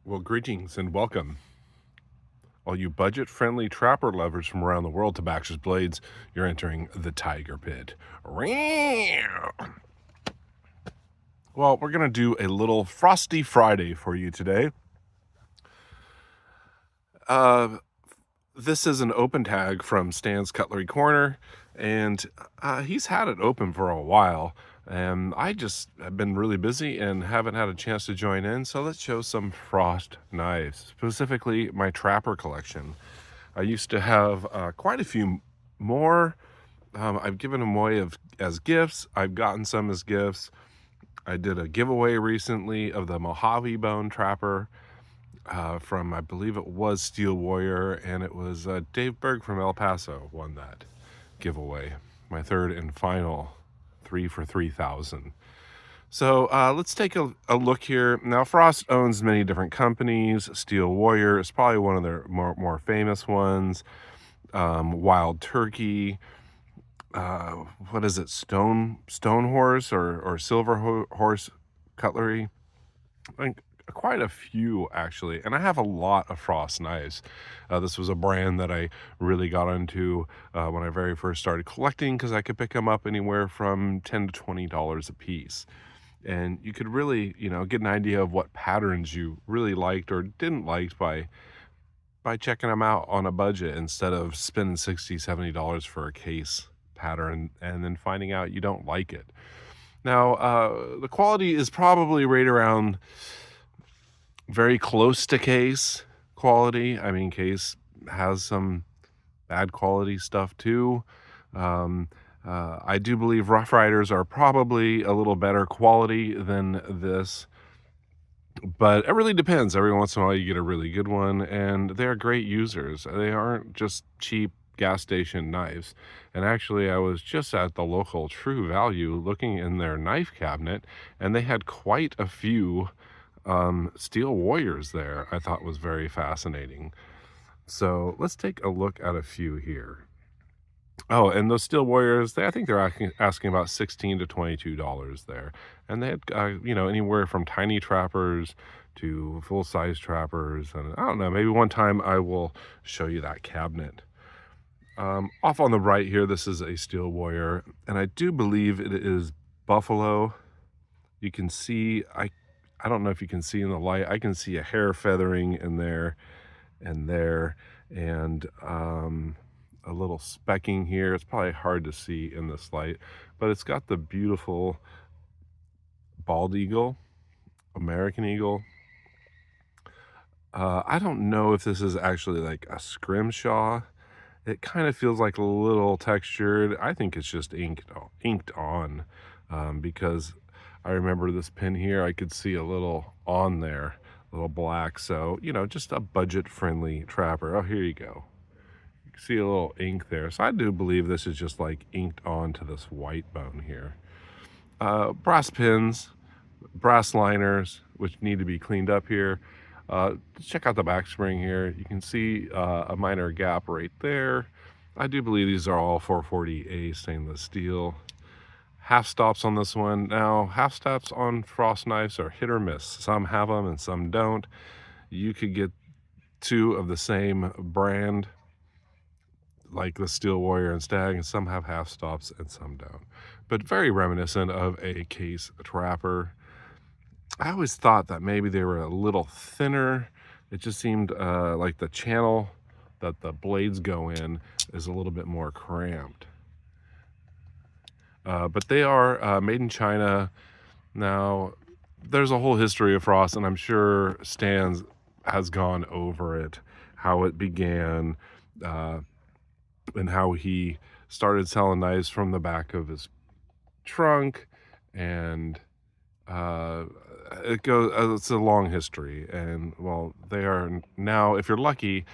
Well, greetings and welcome. All you budget-friendly trapper lovers from around the world to Baxter's Blades, you're entering the Tiger Pit. Well, we're going to do a little Frosty Friday for you today. This is an open tag from Stan's Cutlery Corner, and he's had it open for a while. And I just have been really busy and haven't had a chance to join in, so let's show some frost knives, specifically my trapper collection. I used to have quite a few more. I've given them away as gifts. I've gotten some as gifts. I did a giveaway recently of the Mojave Bone Trapper from, I believe it was Steel Warrior, and it was Dave Berg from El Paso won that giveaway. My third and final 3 for 3,000. So let's take a look here. Now, Frost owns many different companies. Steel Warrior is probably one of their more famous ones. Wild Turkey. What is it? Stone Horse or Silver Horse Cutlery. I think quite a few actually, and I have a lot of Frost knives. This was a brand that I really got into when I very first started collecting, because I could pick them up anywhere from $10 to $20 a piece, and you could really, get an idea of what patterns you really liked or didn't like by checking them out on a budget, instead of spending $60-$70 for a case pattern and then finding out you don't like it. Now, the quality is probably right around very close to case quality. I mean, case has some bad quality stuff too. I do believe Rough Riders are probably a little better quality than this, but it really depends. Every once in a while you get a really good one, and they're great users. They aren't just cheap gas station knives. And actually, I was just at the local True Value looking in their knife cabinet, and they had quite a few Steel Warriors there. I thought was very fascinating. So let's take a look at a few here. Oh, and those Steel Warriors, I think they're asking about $16 to $22 there. And they had, anywhere from tiny trappers to full-size trappers. And I don't know, maybe one time I will show you that cabinet. Off on the right here, this is a Steel Warrior, and I do believe it is Buffalo. You can see, I don't know if you can see in the light, I can see a hair feathering in there and there, and a little specking here. It's probably hard to see in this light, but it's got the beautiful bald eagle, American eagle. I don't know if this is actually like a scrimshaw. It kind of feels like a little textured. I think it's just inked on, because I remember this pin here, I could see a little on there, a little black. So, just a budget-friendly trapper. Oh, here you go. You can see a little ink there. So I do believe this is just like inked onto this white bone here. Brass pins, brass liners, which need to be cleaned up here. Check out the back spring here. You can see a minor gap right there. I do believe these are all 440A stainless steel. Half stops on this one. Now, half stops on Frost knives are hit or miss. Some have them and some don't. You could get two of the same brand, like the Steel Warrior and Stag, and some have half stops and some don't. But very reminiscent of a case trapper. I always thought that maybe they were a little thinner. It just seemed like the channel that the blades go in is a little bit more cramped. But they are made in China. Now, there's a whole history of Frost, and I'm sure Stan's has gone over it, how it began, and how he started selling knives from the back of his trunk, and it's a long history. And well, they are now, if you're lucky,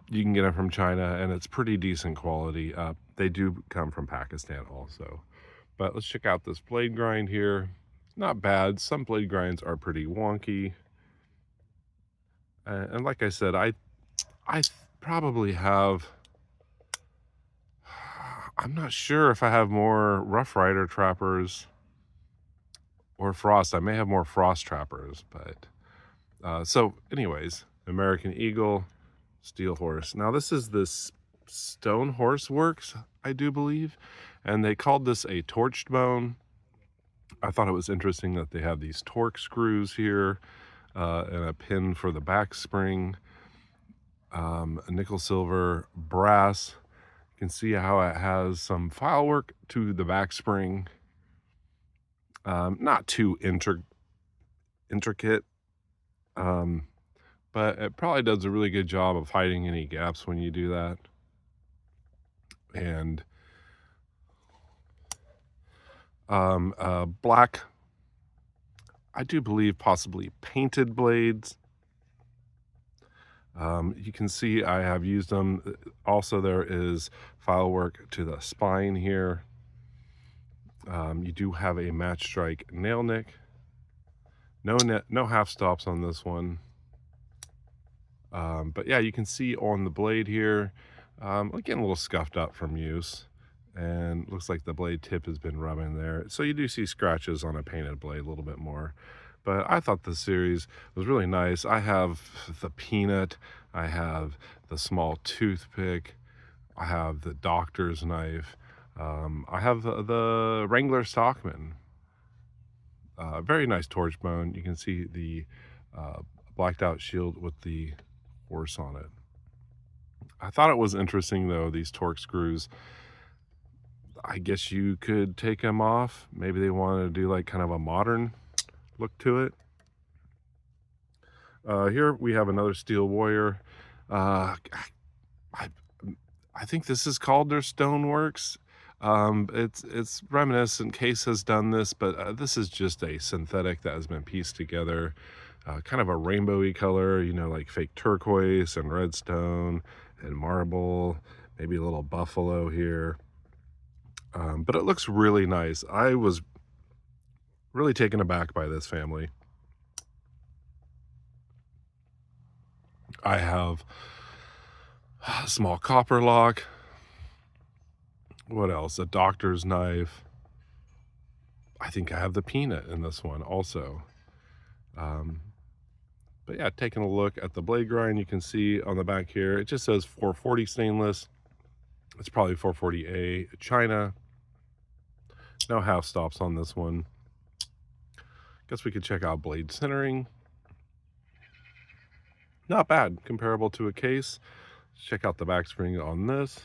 you can get them from China, and it's pretty decent quality. They do come from Pakistan also. But let's check out this blade grind here. Not bad. Some blade grinds are pretty wonky. And like I said, I probably have, I'm not sure if I have more Rough Rider trappers or Frost. I may have more Frost trappers, but So anyways, American Eagle, Steel Horse. Now this is this Stone Horse Works, I do believe, and they called this a torched bone. I thought it was interesting that they have these torque screws here, and a pin for the back spring, nickel, silver, brass. You can see how it has some file work to the back spring. Not too intricate, um, but it probably does a really good job of hiding any gaps when you do that. And black, I do believe possibly painted blades. You can see I have used them. Also, there is file work to the spine here. You do have a match strike nail nick. No half stops on this one. But yeah, you can see on the blade here, getting a little scuffed up from use, and looks like the blade tip has been rubbing there. So you do see scratches on a painted blade a little bit more. But I thought the series was really nice. I have the peanut, I have the small toothpick, I have the doctor's knife, I have the Wrangler Stockman. Very nice torch bone. You can see the blacked out shield with the horse on it. I thought it was interesting though, these torque screws. I guess you could take them off. Maybe they wanted to do like kind of a modern look to it. Here we have another Steel Warrior. I I think this is called their Stoneworks. It's reminiscent. Case has done this, but this is just a synthetic that has been pieced together. Kind of a rainbowy color, you know, like fake turquoise and redstone and marble, maybe a little buffalo here. But it looks really nice. I was really taken aback by this family. I have a small copper lock. What else? A doctor's knife. I think I have the peanut in this one also. Um, but yeah, taking a look at the blade grind, you can see on the back here, it just says 440 stainless. It's probably 440A China. No half stops on this one. Guess we could check out blade centering. Not bad, comparable to a case. Let's check out the back spring on this.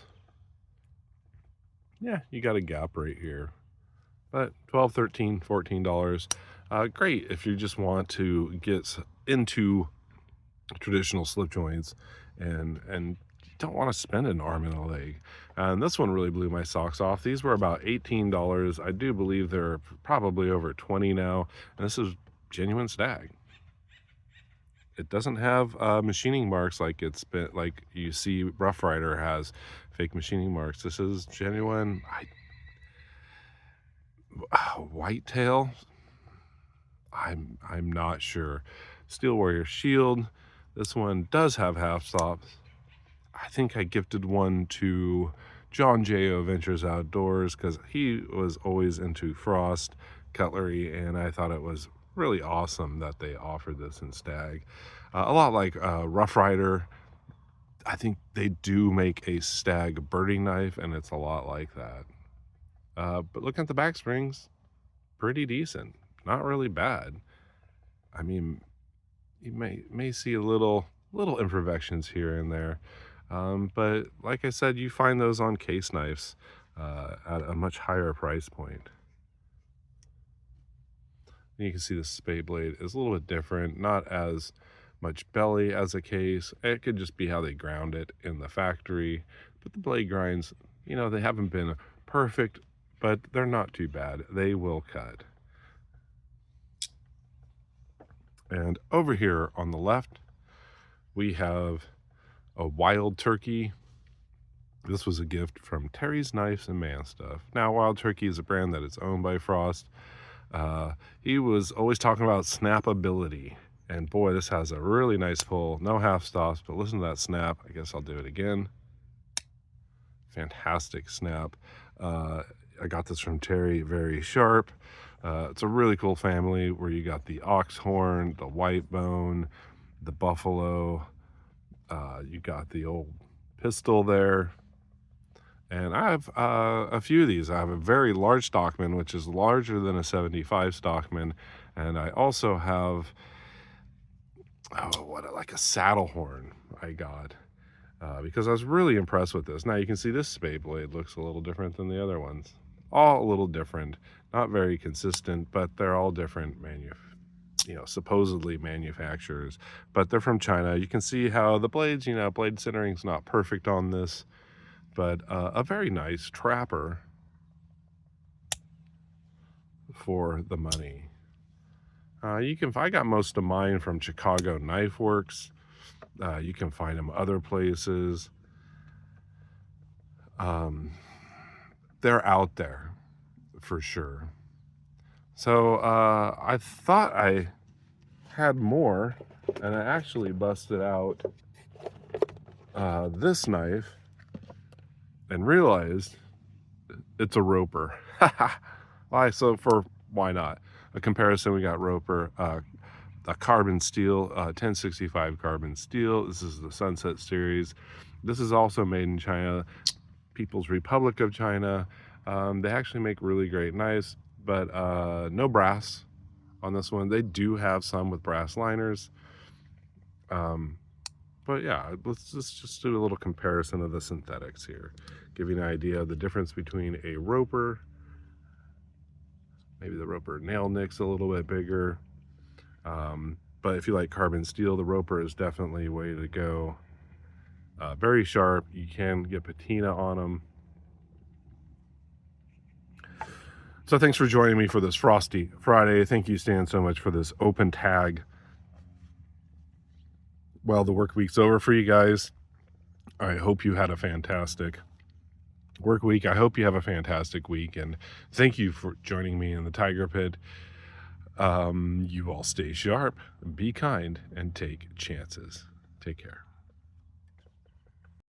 Yeah, you got a gap right here. But $12, $13, $14. Great if you just want to get into traditional slip joints and don't want to spend an arm and a leg. And this one really blew my socks off. These were about $18. I do believe they're probably over 20 now. And this is genuine Stag. It doesn't have machining marks like it's been, like you see Rough Rider has fake machining marks. This is genuine. Whitetail. I'm not sure. Steel Warrior Shield. This one does have half stops. I think I gifted one to John J.O. Ventures Outdoors because he was always into frost cutlery, and I thought it was really awesome that they offered this in Stag. A lot like Rough Rider. I think they do make a Stag birding knife, and it's a lot like that. But looking at the back springs, pretty decent. Not really bad. I mean, you may see a little imperfections here and there. But like I said, you find those on case knives at a much higher price point. And you can see the spade blade is a little bit different, not as much belly as a case. It could just be how they ground it in the factory. But the blade grinds, you know, they haven't been perfect, but they're not too bad. They will cut. And over here on the left, we have a Wild Turkey. This was a gift from Terry's Knives and Man Stuff. Now, Wild Turkey is a brand that is owned by Frost. He was always talking about snappability. And boy, this has a really nice pull. No half stops, but listen to that snap. I guess I'll do it again. Fantastic snap. I got this from Terry, very sharp. It's a really cool family where you got the oxhorn, the white bone, the buffalo, you got the old pistol there. And I have a few of these. I have a very large Stockman, which is larger than a 75 Stockman. And I also have, like a saddle horn I got because I was really impressed with this. Now you can see this spade blade looks a little different than the other ones. All a little different, not very consistent, but they're all different supposedly manufacturers, but they're from China. You can see how the blades, blade centering's not perfect on this, but a very nice trapper for the money. I got most of mine from Chicago Knife Works. You can find them other places. They're out there for sure. So I thought I had more, and I actually busted out this knife and realized it's a roper. Why not? A comparison, we got roper, a carbon steel, 1065 carbon steel. This is the Sunset series. This is also made in China, People's Republic of China. They actually make really great knives, but no brass on this one. They do have some with brass liners. But yeah, let's just do a little comparison of the synthetics here. Give you an idea of the difference between a roper. Maybe the roper nail nick's a little bit bigger. But if you like carbon steel, the roper is definitely a way to go. Very sharp. You can get patina on them. So thanks for joining me for this Frosty Friday. Thank you, Stan, so much for this open tag. Well, the work week's over for you guys. I hope you had a fantastic work week. I hope you have a fantastic week, and thank you for joining me in the Tiger Pit. You all stay sharp, be kind, and take chances. Take care.